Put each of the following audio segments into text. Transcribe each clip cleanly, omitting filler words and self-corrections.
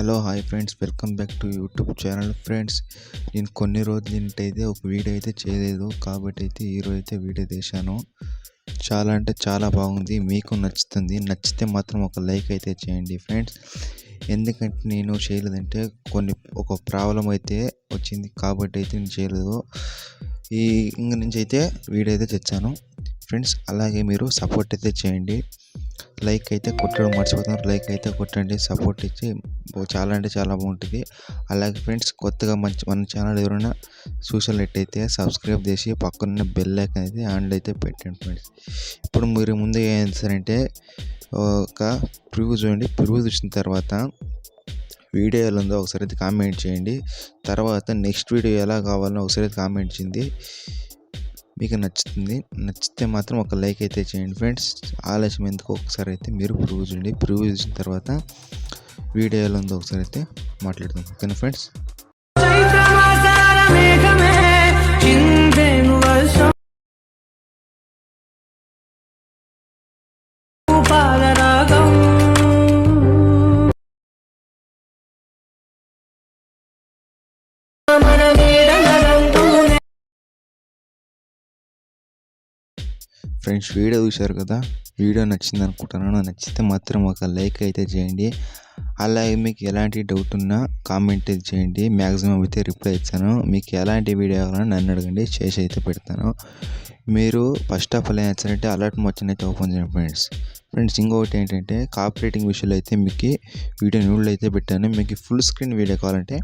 Hello hi friends, welcome back to YouTube channel. Friends, నేను కొన్ని రోజుల నుండి అయితే ఒక వీడియో అయితే చేయలేదు, కాబట్టి అయితే ఈరోజు అయితే వీడియో తీశాను. చాలా అంటే చాలా బాగుంది, మీకు నచ్చుతుంది. నచ్చితే మాత్రం ఒక లైక్ అయితే చేయండి ఫ్రెండ్స్. ఎందుకంటే నేను చేయలేదంటే ఒక ప్రాబ్లం అయితే వచ్చింది, కాబట్టి అయితే నేను చేయలేదు. ఇంక నుంచి అయితే వీడియో అయితే తెచ్చాను ఫ్రెండ్స్. అలాగే మీరు సపోర్ట్ అయితే చేయండి. లైక్ అయితే కొట్టడం మర్చిపోతున్నారు, లైక్ అయితే కొట్టండి, సపోర్ట్ ఇచ్చి చాలా అంటే చాలా బాగుంటుంది. అలాగే ఫ్రెండ్స్, కొత్తగా మన ఛానల్ ఎవరైనా చూసినట్టయితే సబ్స్క్రైబ్ చేసి పక్కన బెల్ ఐకాన్ అయితే ఆన్లో అయితే పెట్టండి ఫ్రెండ్స్. ఇప్పుడు మీరు ముందు ఏం చేస్తారంటే ఒక ప్రివ్యూ చూడండి. ప్రివ్యూ చూసిన తర్వాత వీడియో ఎలా ఉందో ఒకసారి అయితే కామెంట్ చేయండి. తర్వాత నెక్స్ట్ వీడియో ఎలా కావాలో ఒకసారి అయితే కామెంట్ చేయండి. మీకు నచ్చితే మాత్రం ఒక లైక్ అయితే చేయండి ఫ్రెండ్స్. ఆలస్యం ఎందుకు, ఒకసారి అయితే మీరు ప్రివ్యూ చూడండి. ప్రివ్యూ చూసిన తర్వాత వీడియో ఎలా ఉందో ఒకసారి అయితే మాట్లాడదాం, ఓకేనా ఫ్రెండ్స్. ఫ్రెండ్స్, వీడియో చూశారు కదా, వీడియో నచ్చింది అనుకుంటున్నాను. నచ్చితే మాత్రం ఒక లైక్ అయితే చేయండి. అలాగే మీకు ఎలాంటి డౌట్ ఉన్నా కామెంట్ అయితే చేయండి, మ్యాక్సిమం అయితే రిప్లై ఇస్తాను. మీకు ఎలాంటి వీడియో కావాలని నన్ను అడగండి, చేసి అయితే పెడతాను. మీరు ఫస్ట్ ఆఫ్ ఆల్ ఏం చేస్తారంటే అలర్ట్ మోషన్ అయితే ఓపెన్ చేయండి ఫ్రెండ్స్. ఇంకొకటి ఏంటంటే కాపీరైటింగ్ విషయంలో అయితే మీకు వీడియో న్యూడ్లో అయితే పెట్టాను. మీకు ఫుల్ స్క్రీన్ వీడియో కావాలంటే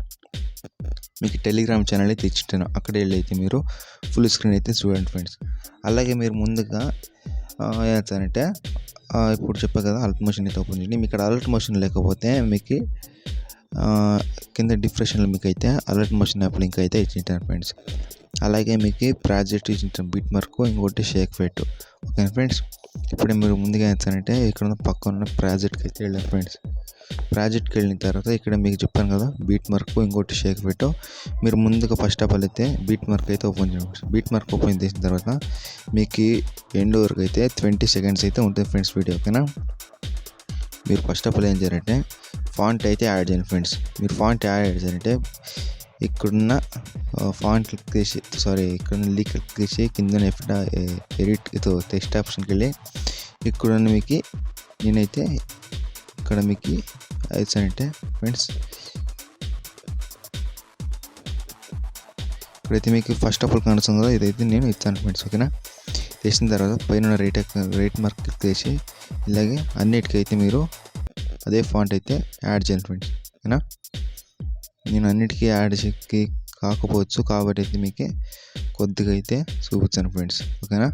మీకు టెలిగ్రామ్ ఛానల్ అయితే ఇచ్చింటాను, అక్కడ వెళ్ళి అయితే మీరు ఫుల్ స్క్రీన్ అయితే చూడండి ఫ్రెండ్స్. అలాగే మీరు ముందుగా ఏం చేస్తారంటే ఇప్పుడు చెప్పా కదా, అలర్ట్ మోషన్ అయితే ఓపెన్ చేయండి. మీకు ఇక్కడ అలర్ట్ మోషన్ లేకపోతే మీకు కింద డిస్క్రిప్షన్లో మీకు అయితే అలర్ట్ మోషన్ యాప్ లింక్ అయితే ఇచ్చింటాను ఫ్రెండ్స్. అలాగే మీకు ప్రాజెక్ట్ ఇచ్చింటాను, బిట్ మార్క్, ఇంకోటి షేక్ ఫెట్, ఓకే ఫ్రెండ్స్. ఇప్పుడే మీరు ముందుగా ఏం చేస్తారంటే ఇక్కడ ఉన్న పక్కన ఉన్న ప్రాజెక్ట్కి అయితే వెళ్ళారు ఫ్రెండ్స్. ప్రాజెక్ట్కి వెళ్ళిన తర్వాత ఇక్కడ మీకు చెప్పాను కదా, బీట్ మార్క్, ఇంకోటి షేక్ ఫెట్. మీరు ముందుగా ఫస్ట్ ఆఫ్ ఆల్ అయితే బీట్ మార్క్ అయితే ఓపెన్ చేయండి. బీట్ మార్క్ ఓపెన్ చేసిన తర్వాత మీకు ఎండ్ వరకు అయితే 20 సెకండ్స్ అయితే ఉంటుంది ఫ్రెండ్స్ వీడియో, ఓకేనా. మీరు ఫస్ట్ ఆఫ్ ఆల్ ఏం చేయాలంటే ఫాంట్ అయితే యాడ్ చేయండి ఫ్రెండ్స్. మీరు ఫాంట్ యాడ్ చేయాలంటే ఇక్కడున్న ఫాంట్ క్లిక్ చేసి ఇక్కడున్న లీక్ క్లిక్ చేసి కింద ఎడిట్ టెక్స్ట్ ఆప్షన్కి వెళ్ళి ఇక్కడున్న మీకు నేనైతే ఇక్కడ మీకు అయితే ఫ్రెండ్స్, ఇక్కడైతే మీకు ఫస్ట్ ఆఫ్ ఆల్ కనిపిస్తుంది కదా, ఇదైతే నేను ఇచ్చాను ఫ్రెండ్స్, ఓకేనా. చేసిన తర్వాత పైన రైట్ మార్క్ క్లిక్ చేసి ఇలాగే అన్నిటికైతే మీరు అదే ఫాంట్ అయితే యాడ్ చేయండి ఫ్రెండ్స్, ఓకేనా. నేను అన్నిటికీ యాడ్ కాకపోవచ్చు, కాబట్టి అయితే మీకు కొద్దిగా అయితే చూపించాను ఫ్రెండ్స్, ఓకేనా.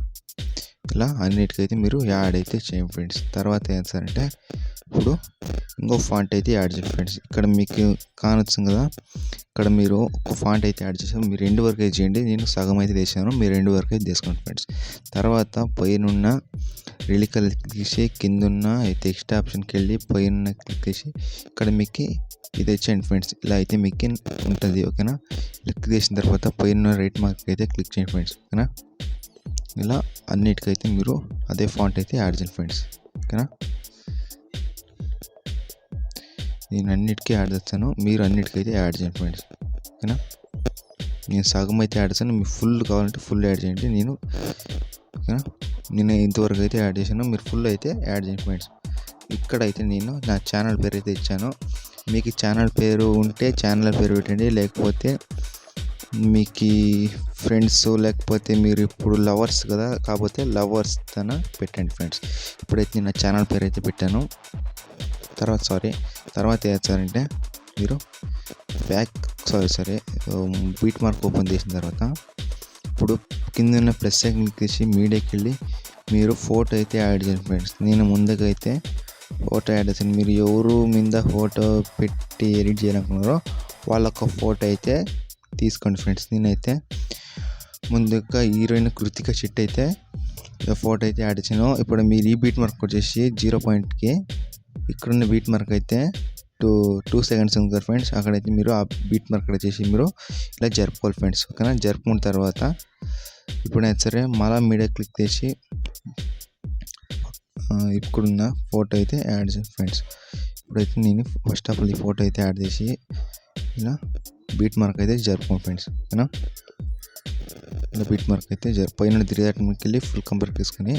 ఇలా అన్నిటికైతే మీరు యాడ్ అయితే చేయండి ఫ్రెండ్స్. తర్వాత ఏం చేస్తారంటే ఇప్పుడు ఇంకో ఫాంట్ అయితే యాడ్ చేయండి ఫ్రెండ్స్. ఇక్కడ మీకు కానొచ్చు కదా, ఇక్కడ మీరు ఒక ఫాంట్ అయితే యాడ్ చేసాము. మీరు 2 వరకు అయితే చేయండి, నేను సగం అయితే చేశాను, మీరు 2 వరకు అయితే తీసుకోండి ఫ్రెండ్స్. తర్వాత పైన రిలికల్ క్లిక్ చేసి కిందున్న టెక్స్ట్ ఆప్షన్కి వెళ్ళి పైన క్లిక్ చేసి ఇక్కడ మీకు ఇది వచ్చేయండి ఫ్రెండ్స్. ఇలా అయితే మీకు ఉంటుంది, ఓకేనా. క్లిక్ చేసిన తర్వాత పైన రైట్ మార్క్ అయితే క్లిక్ చేయండి ఫ్రెండ్స్, ఓకేనా. ఇలా అన్నిటికైతే మీరు అదే ఫాంట్ అయితే యాడ్ చేయండి ఫ్రెండ్స్, ఓకేనా. నేను అన్నిటికీ యాడ్ చేస్తాను, మీరు అన్నిటికైతే యాడ్ చేయండి ఫ్రెండ్స్, ఓకేనా. నేను సగం అయితే యాడ్ చేస్తాను, మీకు ఫుల్ కావాలంటే ఫుల్ యాడ్ చేయండి. ఓకేనా, నేను ఇంతవరకు అయితే యాడ్ చేశాను, మీరు ఫుల్ అయితే యాడ్ చేయండి ఫ్రెండ్స్. ఇక్కడైతే నేను నా ఛానల్ పేరు అయితే ఇచ్చాను. మీకు ఛానల్ పేరు ఉంటే ఛానల్ పేరు పెట్టండి, లేకపోతే మీకు ఫ్రెండ్స్, లేకపోతే మీరు ఇప్పుడు లవర్స్ కదా, కాకపోతే లవర్స్ తన పెట్టండి ఫ్రెండ్స్. ఇప్పుడైతే నేను నా ఛానల్ పేరు అయితే పెట్టాను. తర్వాత ఏం చేస్తారంటే మీరు బీట్ మార్క్ ఓపెన్ చేసిన తర్వాత ఇప్పుడు కింద ఉన్న ప్లస్ క్లిక్ చేసి మీడియాకి వెళ్ళి మీరు ఫోటో అయితే యాడ్ చేయండి ఫ్రెండ్స్. నేను ముందుగా అయితే ఫోటో యాడ్ చేశాను. మీరు ఎవరు మీద ఫోటో పెట్టి ఎడిట్ చేయాలనుకున్నారో వాళ్ళొక ఫోటో అయితే తీసుకోండి ఫ్రెండ్స్. నేనైతే ముందుగా హీరోయిన్ కృతిక షెట్టి అయితే ఫోటో అయితే యాడ్ చేశాను. ఇప్పుడు మీరు ఈ బీట్ మార్క్ వచ్చేసి 0 పాయింట్కి ఇక్కడున్న బీట్ మార్క్ అయితే 2 సెకండ్స్ ఉంది కదా ఫ్రెండ్స్, అక్కడైతే మీరు ఆ బీట్ మార్క్ వచ్చేసి మీరు ఇలా జరుపుకోవాలి ఫ్రెండ్స్, ఓకేనా. జరుపుకున్న తర్వాత ఇప్పుడైతే సరే మళ్ళీ మీడియా క్లిక్ చేసి ఇప్పుడున్న ఫోటో అయితే యాడ్ చేయండి ఫ్రెండ్స్. ఇప్పుడైతే నేను ఫస్ట్ ఆఫ్ ఆల్ ఈ ఫోటో అయితే యాడ్ చేసి ఇలా బీట్ మార్క్ అయితే జరుపుకోండి ఫ్రెండ్స్. ఓకేనా, ఇలా బీట్ మార్క్ అయితే పైన 3 డాట్ మీదకి వెళ్ళి ఫుల్ కంప్లీట్ తీసుకొని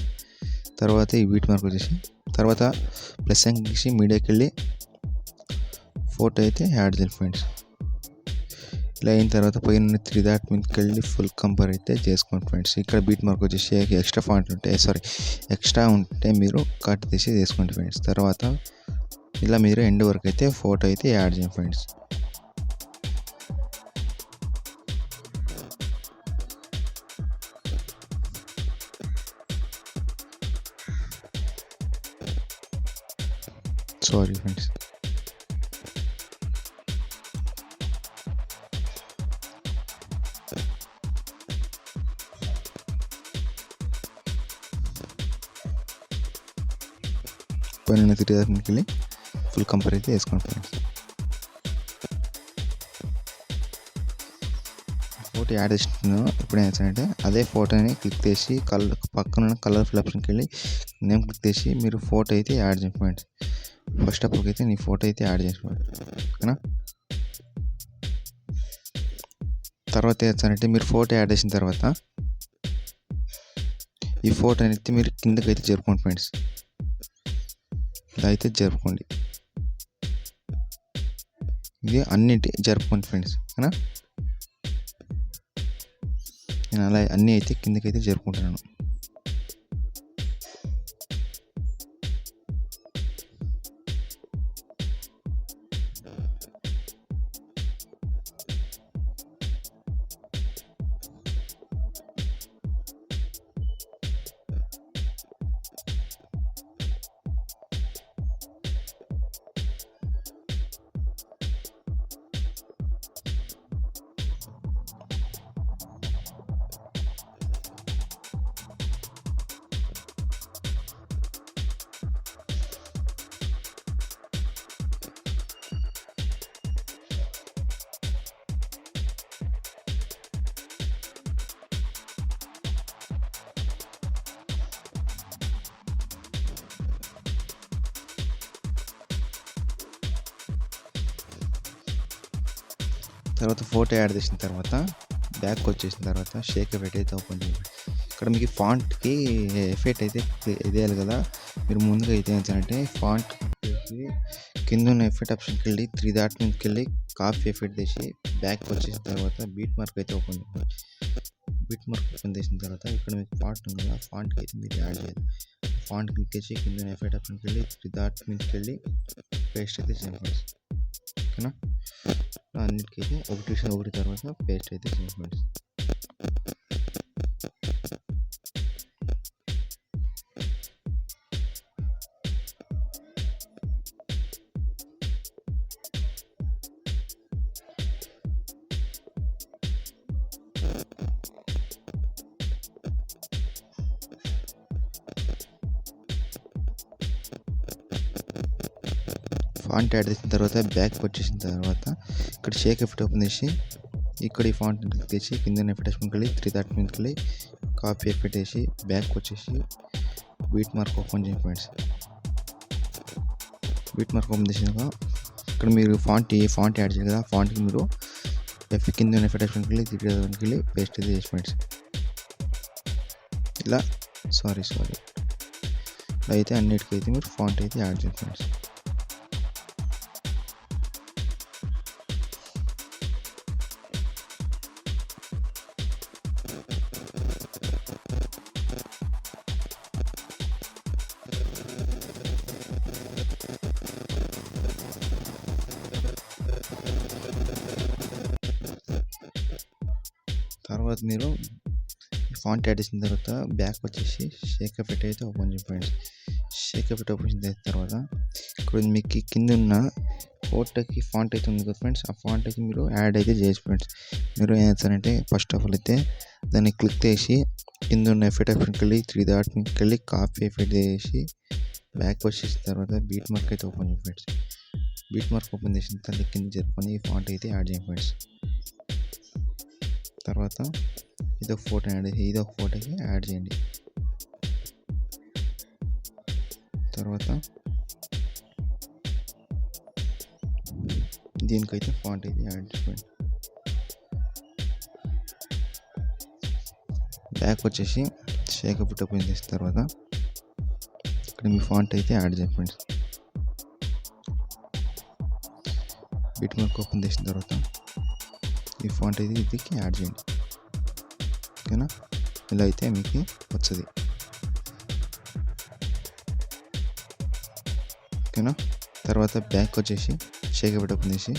తర్వాత ఈ బీట్ మార్క్ వచ్చేసి తర్వాత ప్లస్ అంకేసి మీడియాకి వెళ్ళి ఫోటో అయితే యాడ్ చేయాలి ఫ్రెండ్స్. ఇలా అయిన తర్వాత పైన 3 డాట్ మీదకి వెళ్ళి ఫుల్ కంపేర్ అయితే చేసుకోండి ఫ్రెండ్స్. ఇక్కడ బీట్ మార్క్ వచ్చేసి ఎక్స్ట్రా ఉంటే మీరు కట్ తీసి చేసుకోండి ఫ్రెండ్స్. తర్వాత ఇలా మీరు ఎండ్ వరకు అయితే ఫోటో అయితే యాడ్ చేయండి ఫ్రెండ్స్. Sorry friends. పైన 3 డాట్ మీదకి వెళ్ళి ఫుల్ కంపేర్ అయితే వేసుకోండి ఫ్రెండ్స్. ఫోటో యాడ్ చేస్తున్నాను. ఇప్పుడు ఏం చేస్తానంటే అదే ఫోటోని క్లిక్ చేసి పక్కన కలర్ఫుల్ ఆప్షన్కి వెళ్ళి నేమ్ క్లిక్ చేసి మీరు ఫోటో అయితే యాడ్ చేయండి ఫ్రెండ్స్. ఫస్ట్ ఆఫ్ ఆల్ అయితే నీ ఫోటో అయితే యాడ్ చేసుకోండి. ఓకేనా, తర్వాత ఏం చేస్తానంటే మీరు ఫోటో యాడ్ చేసిన తర్వాత ఈ ఫోటో అయితే మీరు కిందకి అయితే జరుపుకోండి ఫ్రెండ్స్. ఇలా అయితే జరుపుకోండి. ఇది అన్నిటి జరుపుకోండి ఫ్రెండ్స్. ఓకేనా, నేను అలా అన్నీ అయితే కిందకైతే జరుపుకుంటున్నాను. తర్వాత ఫోటో యాడ్ చేసిన తర్వాత బ్యాక్ వచ్చేసిన తర్వాత షేక్ ఎఫెక్ట్ అయితే ఓపెన్ చేయండి. ఇక్కడ మీకు ఫాంట్కి ఎఫెక్ట్ అయితే ఇదేయాలి కదా, మీరు ముందుగా అయితే ఏంటంటే ఫాంట్ కింద ఉన్న ఎఫెక్ట్ ఆప్షన్కి వెళ్ళి 3 డాట్ మీదకి వెళ్ళి కాపీ ఎఫెక్ట్ చేసి బ్యాక్ వచ్చేసిన తర్వాత బీట్ మార్క్ అయితే ఓపెన్ చేయండి. బీట్ మార్క్ ఓపెన్ చేసిన తర్వాత ఇక్కడ మీకు ఫాంట్ ఉంది కదా, ఫాంట్కి అయితే మీరు యాడ్ చేయాలి. ఫాంట్ క్లిక్ చేసి కింద ఎఫెక్ట్ ఆప్షన్కి వెళ్ళి 3 డాట్ మీదకి వెళ్ళి పేస్ట్ అయితే చేయండి. ఓకేనా, అన్నిటికైతే ఒకటి తర్వాత పేస్ట్ అయితే చేయండి. ఫాంట్ యాడ్ చేసిన తర్వాత బ్యాక్ వచ్చేసిన తర్వాత ఇక్కడ షేక్ ఎఫెక్ట్ ఓపెన్ చేసి ఇక్కడ ఈ ఫాంట్ క్లిక్ చేసి కింద ఎఫెక్ట్ ఆప్షన్కి వెళ్ళి 3 డాట్ మీదకి వెళ్ళి కాపీ ఎఫెక్ట్ వేసి బ్యాక్ వచ్చేసి బీట్ మార్క్ ఓపెన్ చేయండి ఫ్రెండ్స్. బీట్ మార్క్ ఓపెన్ చేసినాక ఇక్కడ మీరు ఫాంట్ యాడ్ చేయాలి కదా, ఫాంట్కి మీరు కింద ఎఫెక్ట్ ఆప్షన్కి వెళ్ళి 3 డాట్ మీదకి వెళ్ళి పేస్ట్ అయితే చేసి ఫ్రెండ్స్. ఇలా సారీ ఇలా అయితే అన్నిటికైతే మీరు ఫాంట్ అయితే యాడ్ చేయండి ఫ్రెండ్స్. తర్వాత మీరు ఫాంట్ యాడ్ చేసిన తర్వాత బ్యాక్ వచ్చేసి షేక్ ఎఫెక్ట్ అయితే ఓపెన్ చేయండి ఫ్రెండ్స్. షేక్ ఎఫెక్ట్ ఓపెన్ చేసిన తర్వాత ఇక్కడ మీకు కింద ఉన్న ఫోటోకి ఫాంట్ అయితే ఉంది కదా ఫ్రెండ్స్, ఆ ఫాంట్ అయితే మీరు యాడ్ అయితే చేయొచ్చు ఫ్రెండ్స్. మీరు ఏం చేస్తారంటే ఫస్ట్ ఆఫ్ ఆల్ అయితే దాన్ని క్లిక్ చేసి కింద ఉన్న ఎఫెక్ట్ ఆప్షన్కి వెళ్ళి 3 డాట్ మీదకి వెళ్ళి కాపీ ఎఫెక్ట్ చేసి బ్యాక్ వచ్చేసిన తర్వాత బీట్ మార్క్ అయితే ఓపెన్ చేయండి ఫ్రెండ్స్. బీట్ మార్క్ ఓపెన్ చేసిన తర్వాత కింద జరుపుకొని ఈ ఫాంట్ అయితే యాడ్ చేయండి ఫ్రెండ్స్. తర్వాత ఇదొక ఫోటోకి యాడ్ చేయండి. తర్వాత దీనికైతే ఫాంట్ అయితే యాడ్ చేసుకోండి. బ్యాక్ వచ్చేసి షేక్ అప్ ఓపెన్ చేసిన తర్వాత ఇక్కడ మీ ఫాంట్ అయితే యాడ్ చేయండి ఫ్రెండ్స్. బిట్ మార్క్ ఓపెన్ చేసిన తర్వాత ఈ ఫాంట్ అయితే ఇదికి యాడ్ చేయండి. ఓకేనా, ఇలా అయితే మీకు వస్తుంది. ఓకేనా, తర్వాత బ్యాక్ వచ్చేసి షేక్ అప్ ఓపెన్ చేసి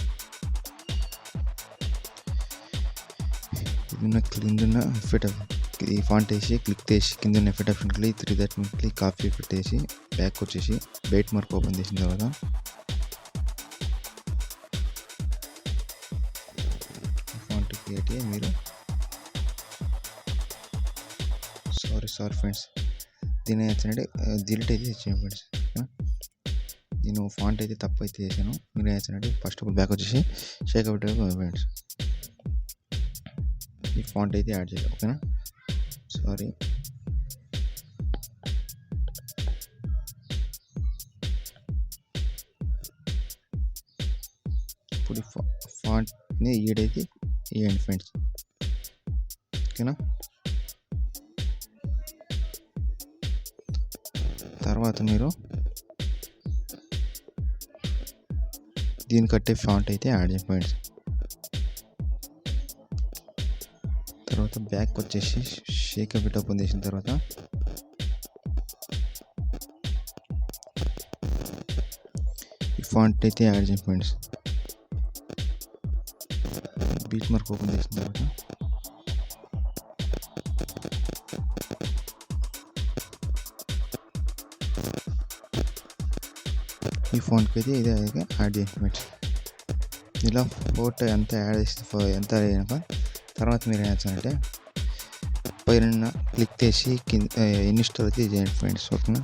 కింద ఎఫెక్ట్ ఈ ఫాంట్ వేసి క్లిక్ చేసి కింద effect option click 3 that click copy effect వేసి బ్యాక్ వచ్చేసి బైట్ మార్క్ ఓపెన్ చేసిన తర్వాత ఫాంట్ క్రియేట్ అయ్యి మీరు సారీ ఫ్రెండ్స్, దీని వచ్చినట్టు డిలీట్ అయితే చేయండి ఫ్రెండ్స్. నేను ఫాంట్ అయితే తప్పు అయితే చేశాను. మీరు వచ్చినట్టు ఫస్ట్ ఆఫ్ ఆల్ బ్యాక్ వచ్చేసి షేక్ అవుట్ ఫ్రెండ్స్ ఈ ఫాంట్ అయితే యాడ్ చేయాలి. ఓకేనా, సారీ. ఇప్పుడు ఫాంట్ని ఈడైతే వేయండి ఫ్రెండ్స్. ఓకేనా, తర్వాత మీరు దీని కట్టే ఫాంట్ అయితే యాడ్ చేయండి ఫ్రెండ్స్. తర్వాత బ్యాక్ వచ్చేసి షేక్ అప్ ఓపెన్ చేసిన తర్వాత ఈ ఫాంట్ అయితే యాడ్ చేయండి ఫ్రెండ్స్. బీట్ మార్క్ ఓపెన్ చేసిన తర్వాత ఈ ఫాంట్కి అయితే ఇదే యాడ్ చేయండి ఫ్రెండ్స్. ఇలా ఫోటో ఎంత యాడ్ చేసి ఎంత అయినాక తర్వాత మీరు ఏం చేస్తారంటే పైన క్లిక్ చేసి కింద ఇన్స్టాల్ అయితే చేయండి ఫ్రెండ్స్. ఓకేనా,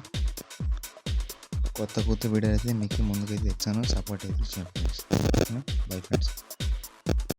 కొత్త వీడియో అయితే మీకు ముందుకైతే ఇచ్చాను, సపోర్ట్ అయితే చేయండి ఫ్రెండ్స్. ఓకేనా, బై ఫ్రెండ్స్.